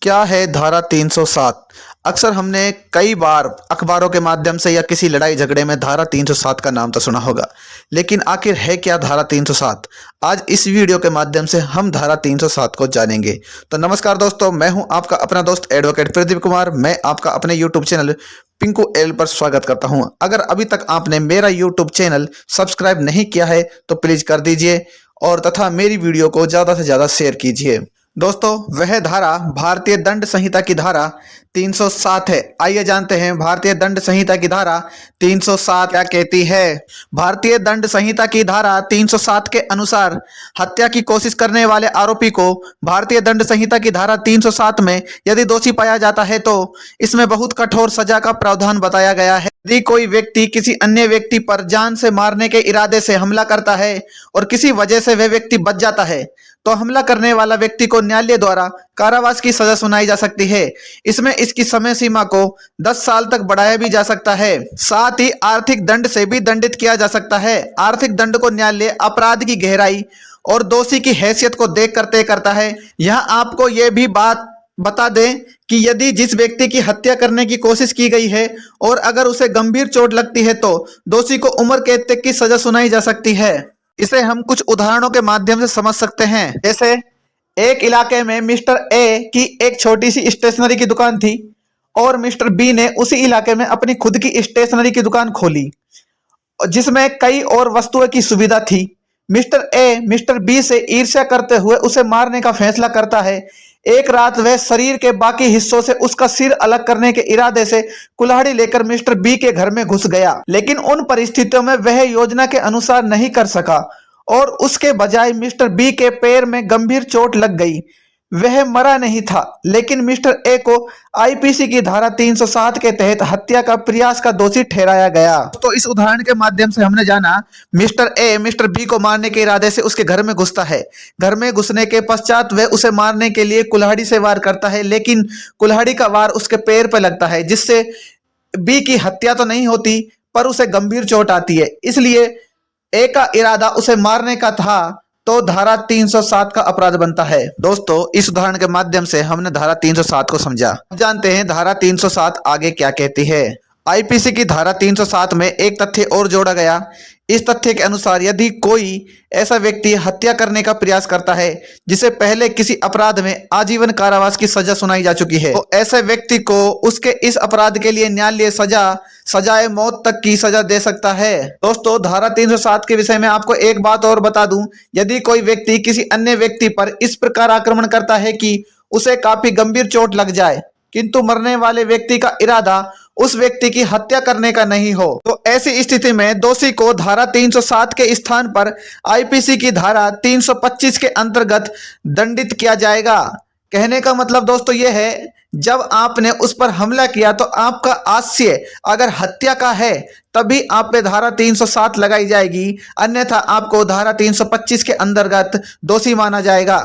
क्या है धारा 307? अक्सर हमने कई बार अखबारों के माध्यम से या किसी लड़ाई झगड़े में धारा 307 का नाम तो सुना होगा, लेकिन आखिर है क्या धारा 307? आज इस वीडियो के माध्यम से हम धारा 307 को जानेंगे। तो नमस्कार दोस्तों, मैं हूं आपका अपना दोस्त एडवोकेट प्रदीप कुमार। मैं आपका अपने यूट्यूब चैनल पिंकू एल पर स्वागत करता हूं। अगर अभी तक आपने मेरा यूट्यूब चैनल सब्सक्राइब नहीं किया है तो प्लीज कर दीजिए और तथा मेरी वीडियो को ज़्यादा से ज़्यादा शेयर कीजिए। दोस्तों, वह धारा भारतीय दंड संहिता की धारा 307 है। आइए जानते हैं भारतीय दंड संहिता की धारा 307 क्या कहती है। भारतीय दंड संहिता की धारा 307 के अनुसार हत्या की कोशिश करने वाले आरोपी को भारतीय दंड संहिता की धारा 307 में यदि दोषी पाया जाता है तो इसमें बहुत कठोर सजा का प्रावधान बताया गया है। यदि कोई व्यक्ति किसी अन्य व्यक्ति पर जान से मारने के इरादे से हमला करता है और किसी वजह से वह व्यक्ति बच जाता है तो हमला करने वाला व्यक्ति को न्यायालय द्वारा कारावास की सजा सुनाई जा सकती है। इसमें इसकी समय सीमा को 10 साल तक बढ़ाया भी जा सकता है। साथ ही आर्थिक दंड से भी दंडित किया जा सकता है। आर्थिक दंड को न्यायालय अपराध की गहराई और दोषी की हैसियत को देखकर तय करता है। यहाँ आपको यह भी बात बता दें कि यदि जिस व्यक्ति की हत्या करने की कोशिश की गई है और अगर उसे गंभीर चोट लगती है तो दोषी को उम्र कैद तक की सजा सुनाई जा सकती है। इसे हम कुछ उदाहरणों के माध्यम से समझ सकते हैं। जैसे एक इलाके में मिस्टर ए की एक छोटी सी स्टेशनरी की दुकान थी और मिस्टर बी ने उसी इलाके में अपनी खुद की स्टेशनरी की दुकान खोली जिसमें कई और वस्तुओं की सुविधा थी। मिस्टर ए मिस्टर बी से ईर्ष्या करते हुए उसे मारने का फैसला करता है। एक रात वह शरीर के बाकी हिस्सों से उसका सिर अलग करने के इरादे से कुल्हाड़ी लेकर मिस्टर बी के घर में घुस गया, लेकिन उन परिस्थितियों में वह योजना के अनुसार नहीं कर सका और उसके बजाय मिस्टर बी के पैर में गंभीर चोट लग गई। वह मरा नहीं था, लेकिन मिस्टर ए को आईपीसी की धारा 307 के तहत हत्या का प्रयास का दोषी ठहराया गया। तो इस उदाहरण के माध्यम से हमने जाना मिस्टर ए मिस्टर बी को मारने के इरादे से उसके घर में घुसता है। घर में घुसने के पश्चात वह उसे मारने के लिए कुल्हाड़ी से वार करता है, लेकिन कुल्हाड़ी का वार उसके पैर पर लगता है जिससे बी की हत्या तो नहीं होती पर उसे गंभीर चोट आती है। इसलिए ए का इरादा उसे मारने का था तो धारा 307 का अपराध बनता है। दोस्तों, इस उदाहरण के माध्यम से हमने धारा 307 को समझा। अब जानते हैं धारा 307 आगे क्या कहती है। आईपीसी की धारा 307 में एक तथ्य और जोड़ा गया। इस तथ्य के अनुसार यदि कोई ऐसा व्यक्ति हत्या करने का प्रयास करता है जिसे पहले किसी अपराध में आजीवन कारावास की सजा सुनाई जा चुकी है तो ऐसे व्यक्ति को उसके इस अपराध के लिए न्यायालय सजाए मौत तक की सजा दे सकता है। दोस्तों, धारा 307 के विषय में आपको एक बात और बता दूं, यदि कोई व्यक्ति किसी अन्य व्यक्ति पर इस प्रकार आक्रमण करता है कि उसे काफी गंभीर चोट लग जाए किंतु मरने वाले व्यक्ति का इरादा उस व्यक्ति की हत्या करने का नहीं हो तो ऐसी स्थिति में दोषी को धारा 307 के स्थान पर आईपीसी की धारा 325 के अंतर्गत दंडित किया जाएगा। कहने का मतलब दोस्तों यह है, जब आपने उस पर हमला किया तो आपका आशय अगर हत्या का है तभी आप पे धारा 307 लगाई जाएगी, अन्यथा आपको धारा 325 के अंतर्गत दोषी माना जाएगा।